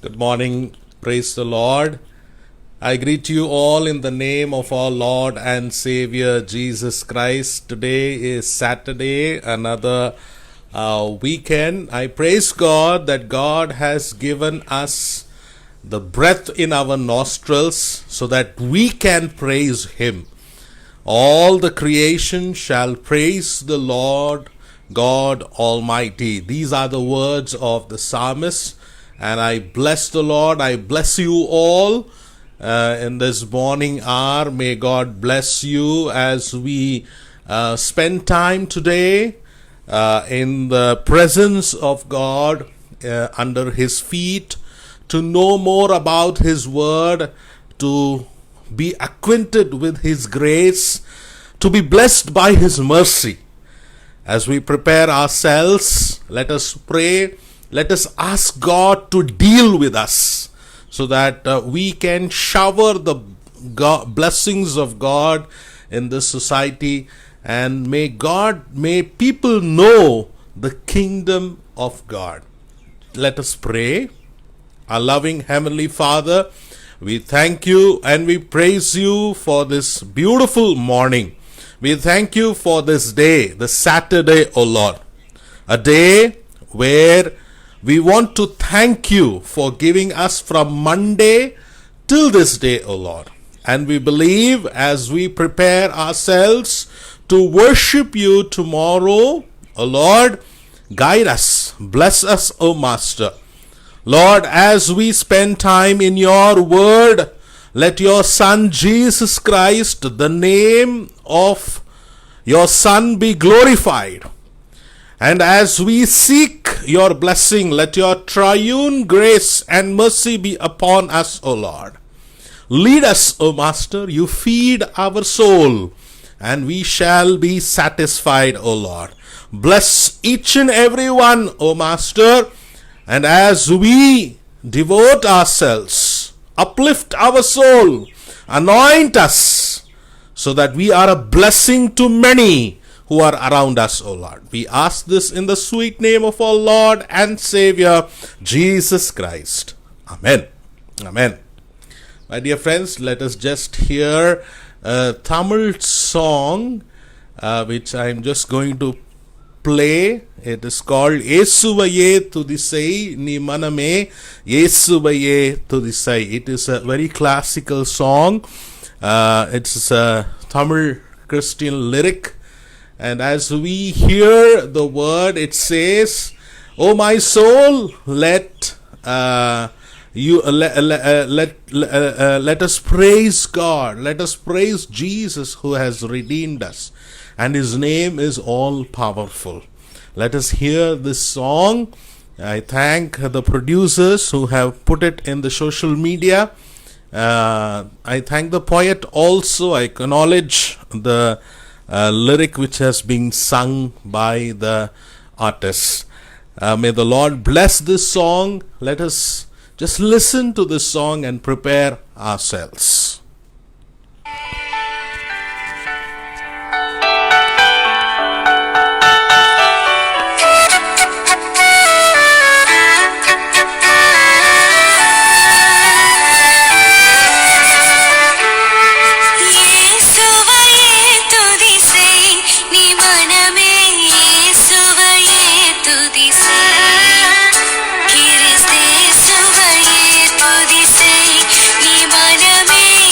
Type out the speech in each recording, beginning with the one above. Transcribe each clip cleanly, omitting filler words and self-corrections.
Good morning. Praise the Lord. I greet you all in the name of our Lord and Savior Jesus Christ. Today is Saturday, another weekend. I praise God that God has given us the breath in our nostrils so that we can praise Him. All the creation shall praise the Lord God Almighty. These are the words of the psalmist. And I bless the Lord. I bless you all in this morning hour. May God bless you as we spend time today in the presence of God, under His feet, to know more about His word, to be acquainted with His grace, to be blessed by His mercy. As we prepare ourselves, let us pray. Let us ask God to deal with us so that we can shower the blessings of God in this society, and may people know the kingdom of God. Let us pray. Our loving Heavenly Father, we thank you and we praise you for this beautiful morning. We thank you for this day, the Saturday, O Lord, a day where we want to thank you for giving us from Monday till this day, O Lord. And we believe as we prepare ourselves to worship you tomorrow, O Lord, guide us, bless us, O Master. Lord, as we spend time in your word, let your Son Jesus Christ, the name of your Son, be glorified. And as we seek your blessing, let your triune grace and mercy be upon us, O Lord. Lead us, O Master. You feed our soul, and we shall be satisfied, O Lord. Bless each and every one, O Master. And as we devote ourselves, uplift our soul, anoint us, so that we are a blessing to many who are around us, O Lord. We ask this in the sweet name of our Lord and Savior, Jesus Christ. Amen. Amen. My dear friends, let us just hear a Tamil song, which I am just going to play. It is called Yesuvaye Tudisai Ni Maname Yesuvaye Tudisai. It is a very classical song. It's a Tamil Christian lyric. And as we hear the word, it says, "O my soul, let us praise God. Let us praise Jesus who has redeemed us, and His name is all powerful." Let us hear this song. I thank the producers who have put it in the social media. I thank the poet also. I acknowledge the lyric which has been sung by the artist. May the Lord bless this song. Let us just listen to this song and prepare ourselves. Ni maname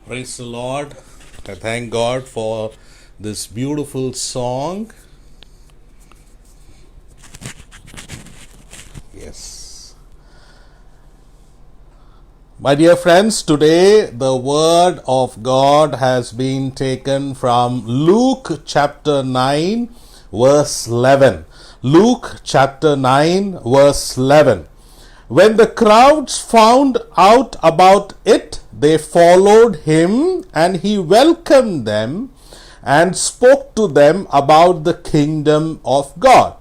Praise the Lord. I thank God for this beautiful song. Yes. My dear friends, today the word of God has been taken from Luke chapter 9 verse 11. Luke chapter 9 verse 11. When the crowds found out about it, they followed him, and he welcomed them and spoke to them about the kingdom of God,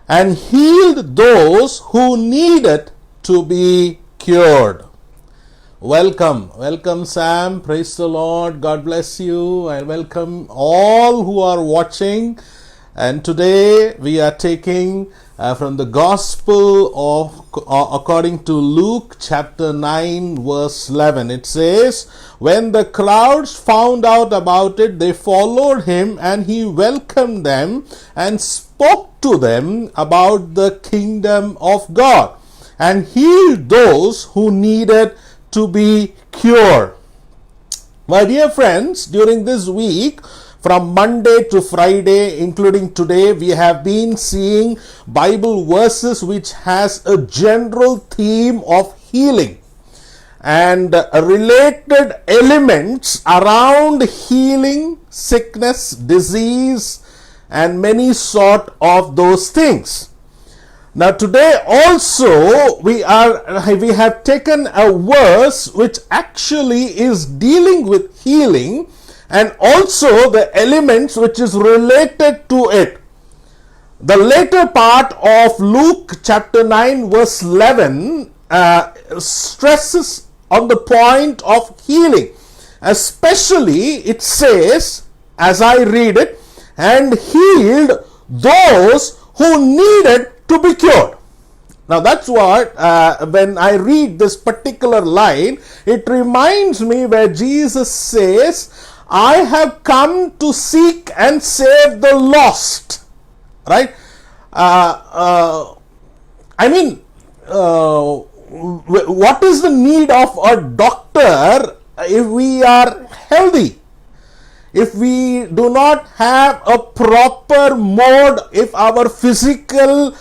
and healed those who needed to be cured. Welcome, Sam. Praise the Lord. God bless you. I welcome all who are watching. And today we are taking from the Gospel of according to Luke chapter 9 verse 11. It says, when the crowds found out about it, they followed him, and he welcomed them and spoke to them about the kingdom of God, and healed those who needed to be cured. My dear friends, during this week, from Monday to Friday, including today, we have been seeing Bible verses which has a general theme of healing and related elements around healing, sickness, disease, and many sort of those things. Now today also we have taken a verse which actually is dealing with healing, and also the elements which is related to it. The later part of Luke chapter 9 verse 11 stresses on the point of healing. Especially it says, as I read it, and healed those who needed to be cured. Now that's what, when I read this particular line, it reminds me where Jesus says, I have come to seek and save the lost. Right? What is the need of a doctor if we are healthy? If we do not have a proper mode, if our physical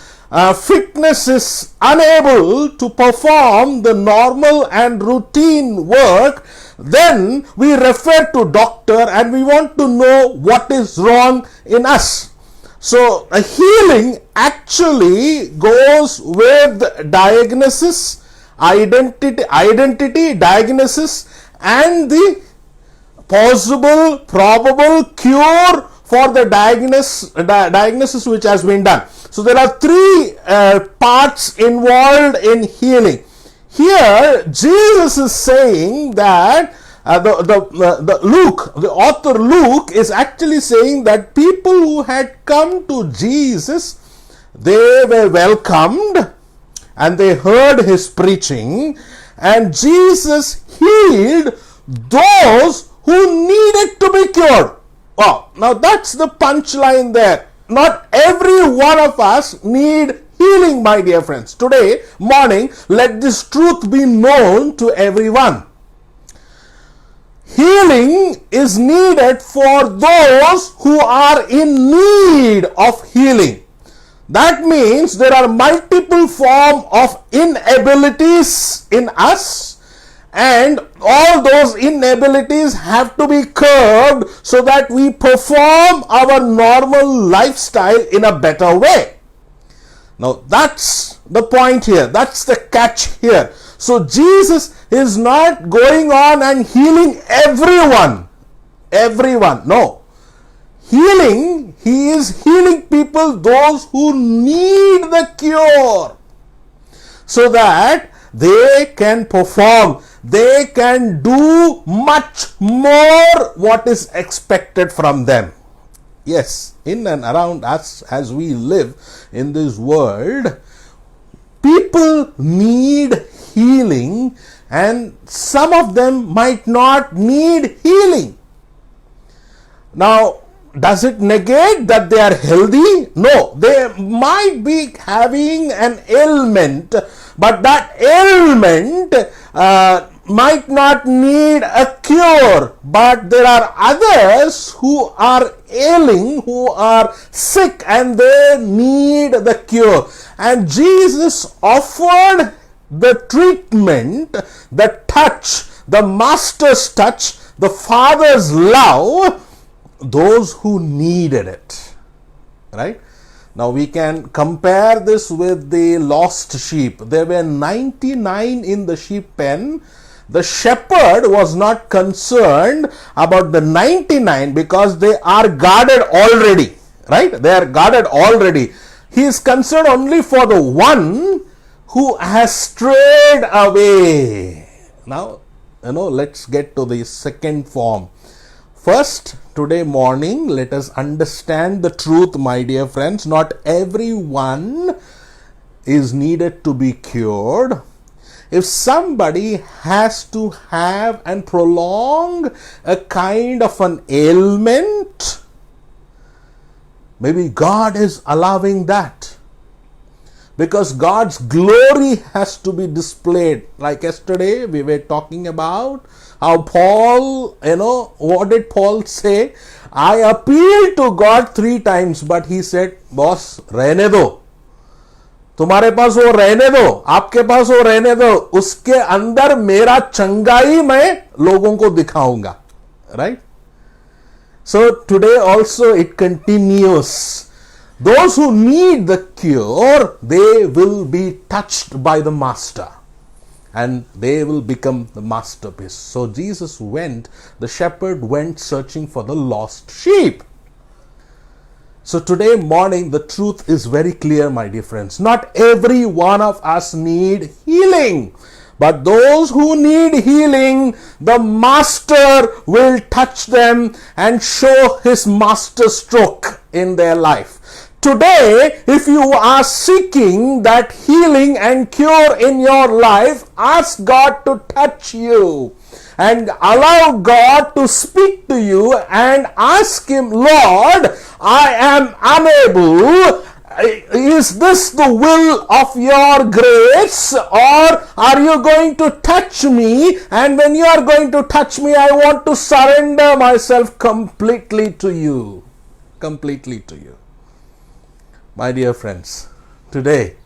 fitness is unable to perform the normal and routine work, then we refer to doctor and we want to know what is wrong in us. So a healing actually goes with diagnosis, identity, diagnosis, and the possible, probable cure for the diagnosis which has been done. So there are three parts involved in healing. Here Jesus is saying that the author Luke is actually saying that people who had come to Jesus, they were welcomed and they heard his preaching, and Jesus healed those who needed to be cured. Oh, now that's the punchline there. Not every one of us need healing, my dear friends. Today morning, let this truth be known to everyone. Healing is needed for those who are in need of healing. That means there are multiple forms of inabilities in us, and all those inabilities have to be curbed so that we perform our normal lifestyle in a better way. Now that's the point here. That's the catch here. So Jesus is not going on and healing everyone. No. Healing, he is healing people, those who need the cure, so that they can perform, they can do much more what is expected from them. Yes, in and around us as we live in this world, people need healing, and some of them might not need healing. Now, does it negate that they are healthy? No, they might be having an ailment, but that ailment might not need a cure. But there are others who are ailing, who are sick, and they need the cure. And Jesus offered the treatment, the touch, the Master's touch, the Father's love, those who needed it. Right? Now we can compare this with the lost sheep. There were 99 in the sheep pen. The shepherd was not concerned about the 99 because they are guarded already. Right? They are guarded already. He is concerned only for the one who has strayed away. Now, let's get to the second form. First, today morning, let us understand the truth, my dear friends. Not everyone is needed to be cured. If somebody has to have and prolong a kind of an ailment, maybe God is allowing that, because God's glory has to be displayed. Like yesterday, we were talking about how Paul, what did Paul say? I appealed to God 3 times, but he said, boss, रहने दो. तुम्हारे पास वो रहने दो, आपके पास वो रहने दो, उसके अंदर मेरा चंगाई मैं लोगों को दिखाऊंगा. Right? So today also it continues. Those who need the cure, they will be touched by the Master, and they will become the masterpiece. So Jesus the shepherd went searching for the lost sheep. So today morning, the truth is very clear, my dear friends. Not every one of us need healing. But those who need healing, the Master will touch them and show his master stroke in their life. Today, if you are seeking that healing and cure in your life, ask God to touch you and allow God to speak to you and ask him, Lord, I am unable. Is this the will of your grace, or are you going to touch me? And when you are going to touch me, I want to surrender myself completely to you. Completely to you. My dear friends, today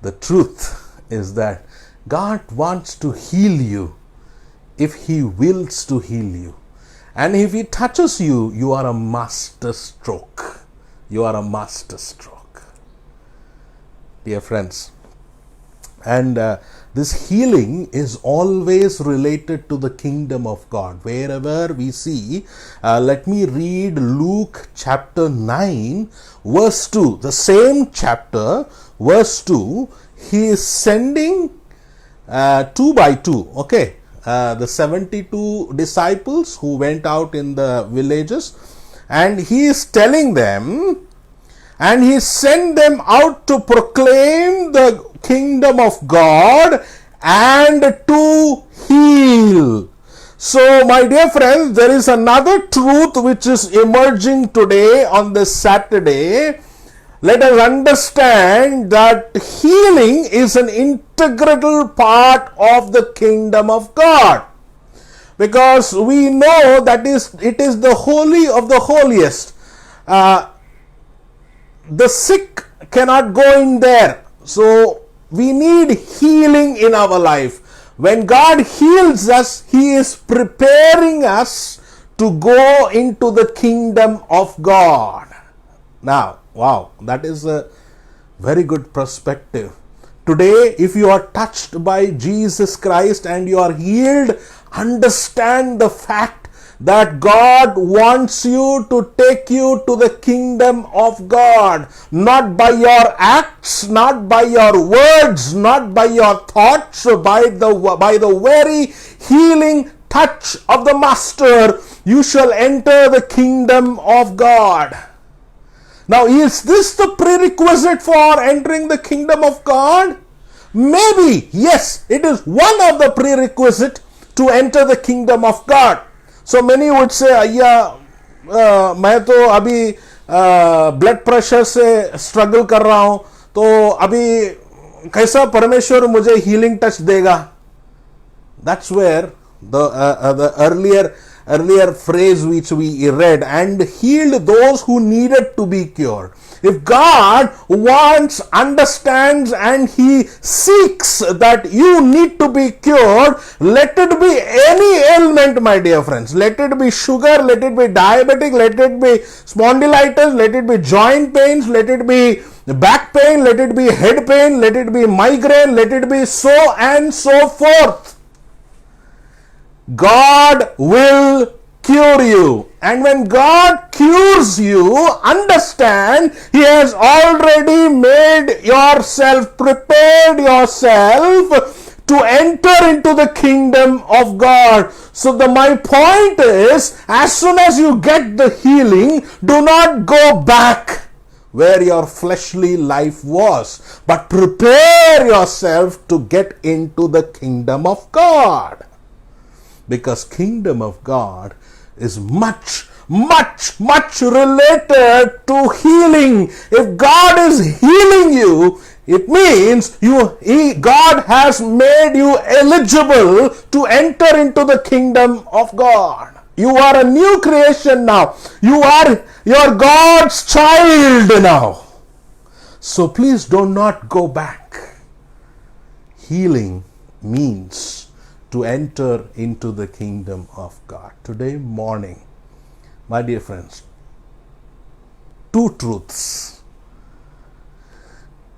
the truth is that God wants to heal you if he wills to heal you. And if he touches you, you are a master stroke. You are a master stroke. Dear friends, and this healing is always related to the kingdom of God. Wherever we see, let me read Luke chapter 9 verse 2. The same chapter, verse 2, he is sending 2 by 2, okay, the 72 disciples who went out in the villages, and he is telling them, and he sent them out to proclaim the kingdom of God and to heal. So, my dear friends, there is another truth which is emerging today on this Saturday. Let us understand that healing is an integral part of the kingdom of God. Because we know that it is the holy of the holiest. The sick cannot go in there. So we need healing in our life. When God heals us, He is preparing us to go into the kingdom of God. Now, wow, that is a very good perspective. Today, if you are touched by Jesus Christ and you are healed, understand the fact that God wants you to take you to the kingdom of God, not by your acts, not by your words, not by your thoughts, by the very healing touch of the Master, you shall enter the kingdom of God. Now, is this the prerequisite for entering the kingdom of God? Maybe, yes, it is one of the prerequisites to enter the kingdom of God. So many would say, अय्या मैं तो अभी blood pressure से struggle कर रहा हूं, तो अभी कैसा परमेश्वर मुझे हीलिंग टच देगा? That's where the earlier phrase which we read, and healed those who needed to be cured. If God wants, understands, and He seeks that you need to be cured, let it be any ailment, my dear friends. Let it be sugar, let it be diabetic, let it be spondylitis, let it be joint pains, let it be back pain, let it be head pain, let it be migraine, let it be so and so forth. God will cure you. And when God cures you, understand He has already made yourself, prepared yourself to enter into the kingdom of God. So my point is, as soon as you get the healing, do not go back where your fleshly life was, but prepare yourself to get into the kingdom of God. Because kingdom of God is much related to healing. If God is healing you, it means God has made you eligible to enter into the kingdom of God. You are a new creation now. You are God's child now. So please do not go back. Healing means to enter into the kingdom of God. Today morning, my dear friends, two truths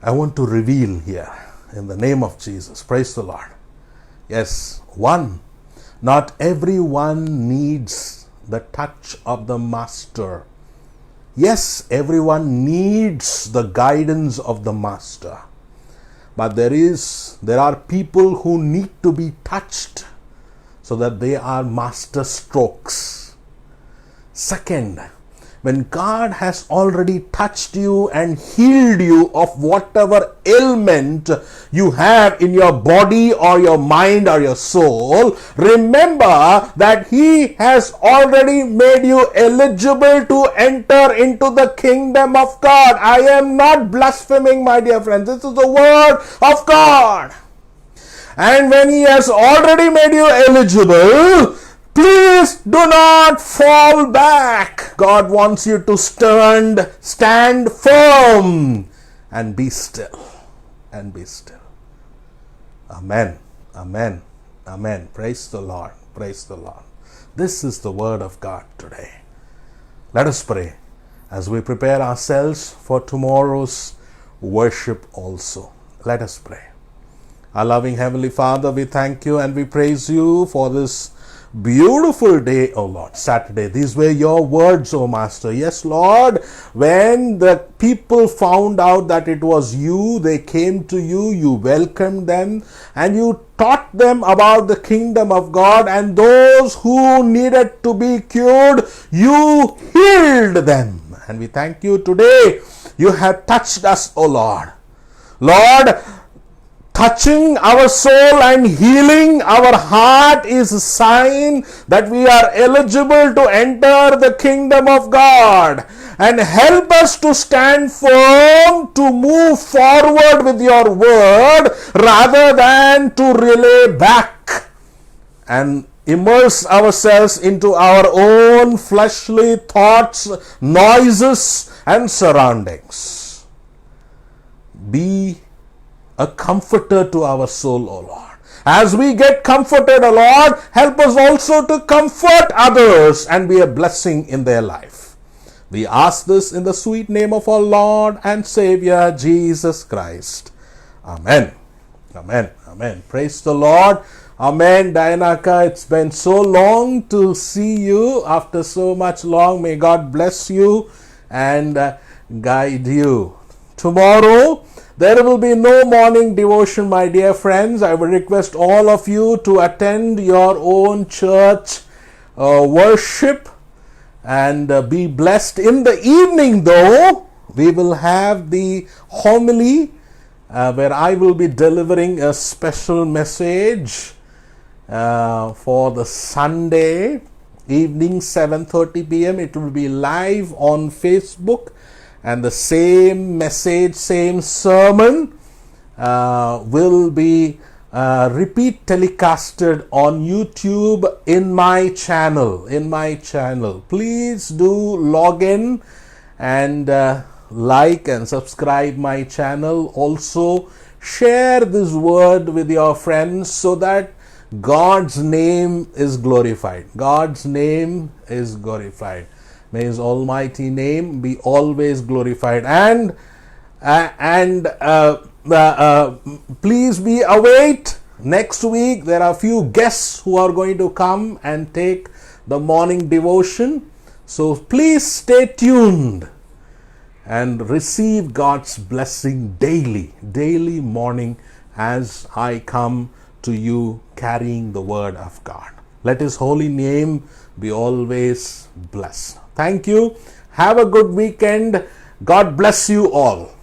I want to reveal here in the name of Jesus. Praise the Lord. Yes, one, not everyone needs the touch of the Master. Yes, everyone needs the guidance of the Master. But there are people who need to be touched so that they are master strokes. Second, when God has already touched you and healed you of whatever ailment you have in your body or your mind or your soul, remember that He has already made you eligible to enter into the kingdom of God. I am not blaspheming, my dear friends. This is the word of God. And when He has already made you eligible, please do not fall back. God wants you to stand firm and be still. And be still. Amen. Amen. Amen. Praise the Lord. Praise the Lord. This is the word of God today. Let us pray as we prepare ourselves for tomorrow's worship also. Let us pray. Our loving Heavenly Father, we thank you and we praise you for this beautiful day, O Lord, Saturday. These were your words, O Master. Yes, Lord, when the people found out that it was you, they came to you, you welcomed them, and you taught them about the kingdom of God, and those who needed to be cured, you healed them. And we thank you today. You have touched us, O Lord. Lord, touching our soul and healing our heart is a sign that we are eligible to enter the kingdom of God. And help us to stand firm, to move forward with your word rather than to relay back and immerse ourselves into our own fleshly thoughts, noises, and surroundings. Be a comforter to our soul, O Lord. As we get comforted, O Lord, help us also to comfort others and be a blessing in their life. We ask this in the sweet name of our Lord and Savior, Jesus Christ. Amen. Amen. Amen. Praise the Lord. Amen. Dayanaka, it's been so long to see you after so much long. May God bless you and guide you. Tomorrow, there will be no morning devotion, my dear friends. I will request all of you to attend your own church worship and be blessed. In the evening, though, we will have the homily where I will be delivering a special message for the Sunday evening, 7:30 p.m. It will be live on Facebook, and the same message, same sermon will be repeat telecasted on YouTube in my channel. Please do log in and like and subscribe my channel. Also share this word with your friends so that God's name is glorified. God's name is glorified. May His almighty name be always glorified. And please be await. Next week there are few guests who are going to come and take the morning devotion. So please stay tuned and receive God's blessing daily morning as I come to you carrying the word of God. Let His holy name be always blessed. Thank you. Have a good weekend. God bless you all.